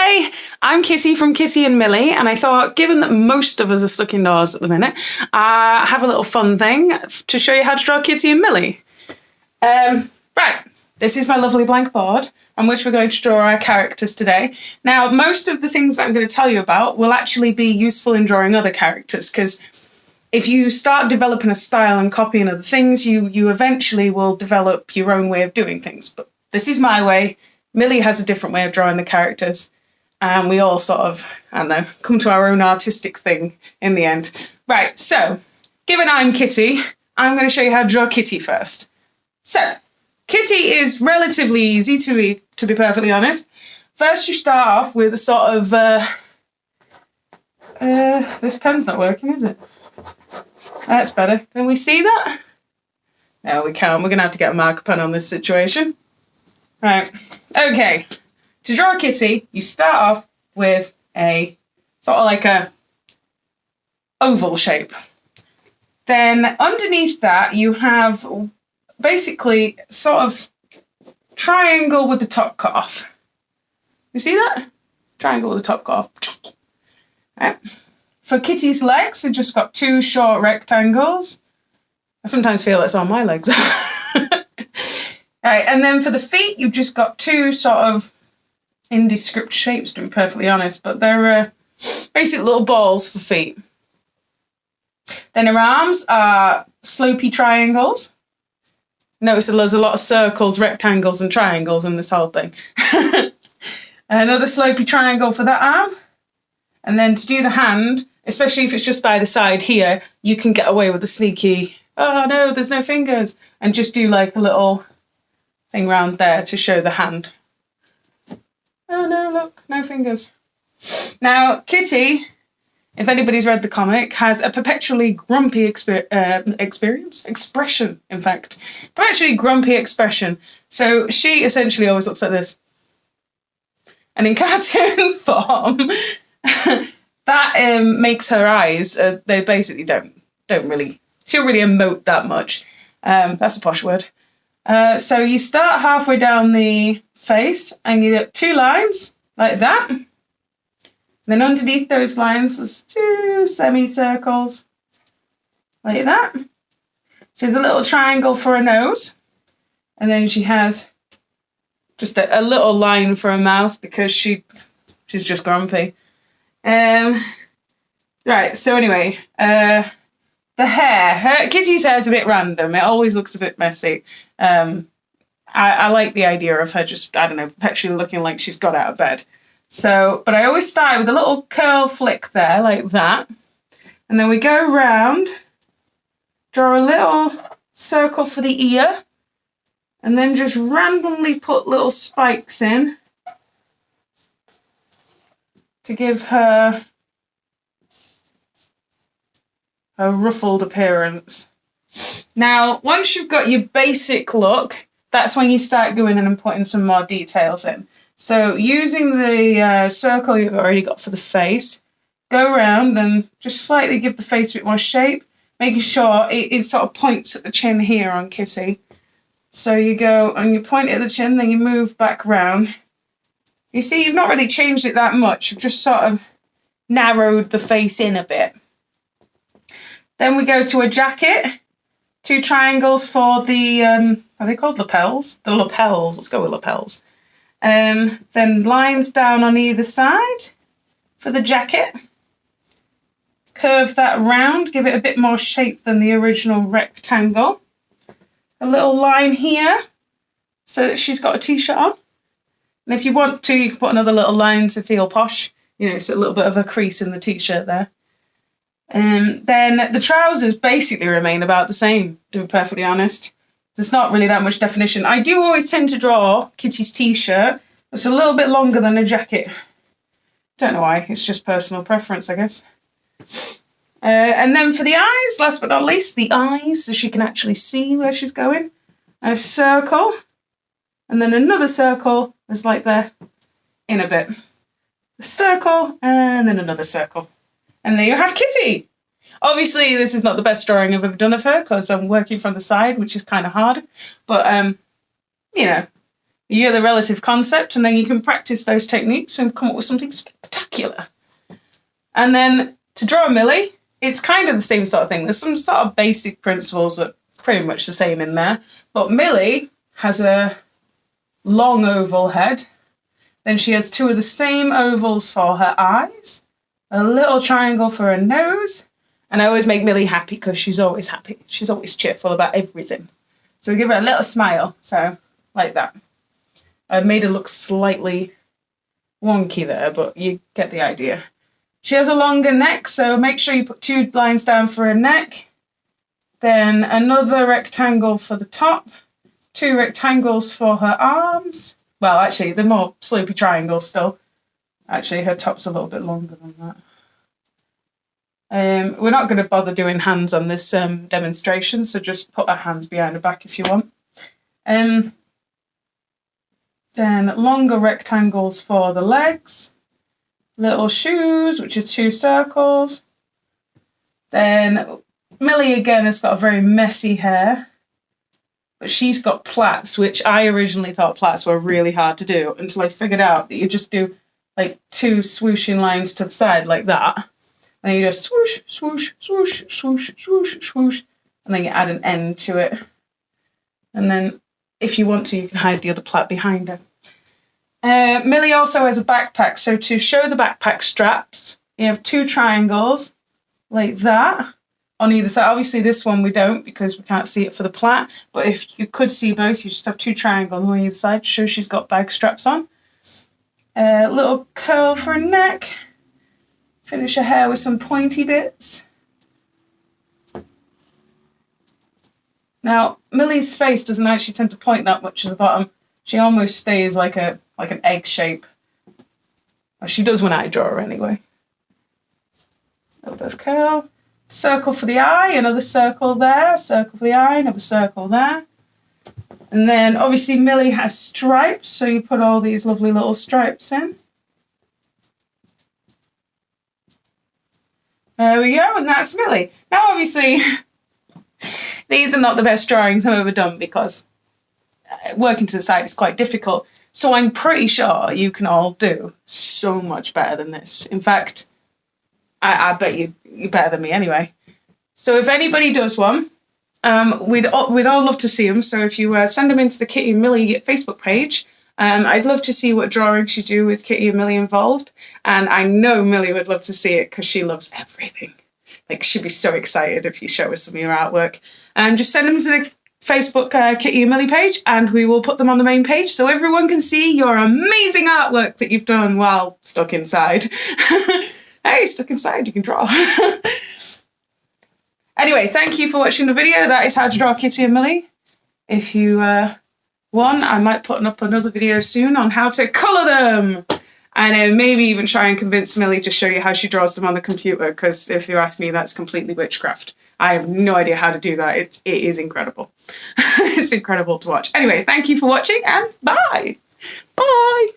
Hey, I'm Kitty from Kitty and Millie, and I thought, given that most of us are stuck indoors at the minute, I have a little fun thing to show you how to draw Kitty and Millie. Right, this is my lovely blank board on which we're going to draw our characters today. Now, most of the things that I'm going to tell you about will actually be useful in drawing other characters, because if you start developing a style and copying other things, you eventually will develop your own way of doing things. But this is my way. Millie has a different way of drawing the characters. And we all sort of, I don't know, come to our own artistic thing in the end. Right, so, given I'm Kitty, I'm going to show you how to draw Kitty first. So, Kitty is relatively easy, to be perfectly honest. First, you start off with a sort of... this pen's not working, is it? That's better. Can we see that? No, we can't. We're going to have to get a marker pen on this situation. Right, okay. To draw a kitty, you start off with a sort of like a oval shape. Then underneath that, you have basically sort of triangle with the top cut off. You see that? Triangle with the top cut off. Right. For Kitty's legs, I've just got two short rectangles. I sometimes feel it's on my legs. Right, and then for the feet, you've just got two sort of indescript shapes, to be perfectly honest, but they're basic little balls for feet. Then her arms are slopey triangles. Notice that there's a lot of circles, rectangles, and triangles in this whole thing. Another slopey triangle for that arm. And then to do the hand, especially if it's just by the side here, you can get away with a sneaky, oh no, there's no fingers, and just do like a little thing round there to show the hand. Oh no, look, no fingers. Now, Kitty, if anybody's read the comic, has a perpetually grumpy expression, in fact. Perpetually grumpy expression. So she essentially always looks like this. And in cartoon form, that makes her eyes, they basically don't really, she don't really emote that much. That's a posh word. So you start halfway down the face and you get two lines like that. And then underneath those lines, there's two semicircles like that. She has a little triangle for a nose. And then she has just a little line for a mouth because she's just grumpy. Right, so anyway, the hair. Kitty's hair is a bit random. It always looks a bit messy. I like the idea of her just, I don't know, perpetually looking like she's got out of bed. So, but I always start with a little curl flick there, like that. And then we go round, draw a little circle for the ear, and then just randomly put little spikes in to give her a ruffled appearance. Now, once you've got your basic look, that's when you start going in and putting some more details in. So using the circle you've already got for the face, go around and just slightly give the face a bit more shape, making sure it sort of points at the chin here on Kitty. So you go and you point at the chin, then you move back round. You see, you've not really changed it that much. You've just sort of narrowed the face in a bit. Then we go to a jacket. Two triangles for the, are they called lapels? The lapels, let's go with lapels. Then lines down on either side for the jacket. Curve that round, give it a bit more shape than the original rectangle. A little line here so that she's got a t-shirt on. And if you want to, you can put another little line to feel posh. You know, so a little bit of a crease in the t-shirt there. Then the trousers basically remain about the same, to be perfectly honest. There's not really that much definition. I do always tend to draw Kitty's t-shirt. It's a little bit longer than a jacket. Don't know why, it's just personal preference, I guess. And then for the eyes, last but not least, the eyes, so she can actually see where she's going. A circle, and then another circle is like there in a bit. A circle, and then another circle. And there you have Kitty. Obviously, this is not the best drawing I've ever done of her because I'm working from the side, which is kind of hard. But, you know, You get the relative concept, and then you can practice those techniques and come up with something spectacular. And then to draw Millie, it's kind of the same sort of thing. There's some sort of basic principles that are pretty much the same in there. But Millie has a long oval head. Then she has 2 of the same ovals for her eyes, a little triangle for her nose. And I always make Millie happy because she's always happy. She's always cheerful about everything. So we give her a little smile, so like that. I made her look slightly wonky there, but you get the idea. She has a longer neck, so make sure you put 2 lines down for her neck. Then another rectangle for the top, 2 rectangles for her arms. Well, actually, they're more slopey triangles still. Actually, her top's a little bit longer than that. We're not going to bother doing hands on this demonstration, so just put our hands behind her back if you want. Then longer rectangles for the legs, little shoes, which are 2 circles. Then Millie again has got a very messy hair, but she's got plaits, which I originally thought plaits were really hard to do until I figured out that you just do like 2 swooshing lines to the side like that. And you just swoosh, swoosh, swoosh, swoosh, swoosh, swoosh, and then you add an end to it. And then if you want to, you can hide the other plait behind her. Millie also has a backpack, so to show the backpack straps, you have 2 triangles like that on either side. Obviously this one we don't because we can't see it for the plait, but if you could see both, you just have 2 triangles on either side to show she's got bag straps on. A little curl for her neck. Finish her hair with some pointy bits. Now, Millie's face doesn't actually tend to point that much at the bottom. She almost stays like an egg shape. Well, she does when I draw her anyway. A little bit of curl. Circle for the eye, another circle there. Circle for the eye, another circle there. And then, obviously, Millie has stripes, so you put all these lovely little stripes in. There we go, and that's Millie. Now, obviously, these are not the best drawings I've ever done because working to the side is quite difficult. So I'm pretty sure you can all do so much better than this. In fact, I bet you're better than me anyway. So if anybody does one, we'd all love to see them. So if you send them into the Kitty and Millie Facebook page, I'd love to see what drawings you do with Kitty and Millie involved. And I know Millie would love to see it because she loves everything. Like, she'd be so excited if you show us some of your artwork. Just send them to the Facebook Kitty and Millie page and we will put them on the main page so everyone can see your amazing artwork that you've done while stuck inside. Hey, stuck inside, you can draw. Anyway, thank you for watching the video. That is how to draw Kitty and Millie. If you want, I might put up another video soon on how to colour them. And maybe even try and convince Millie to show you how she draws them on the computer, because if you ask me, that's completely witchcraft. I have no idea how to do that. It is incredible. It's incredible to watch. Anyway, thank you for watching and bye. Bye.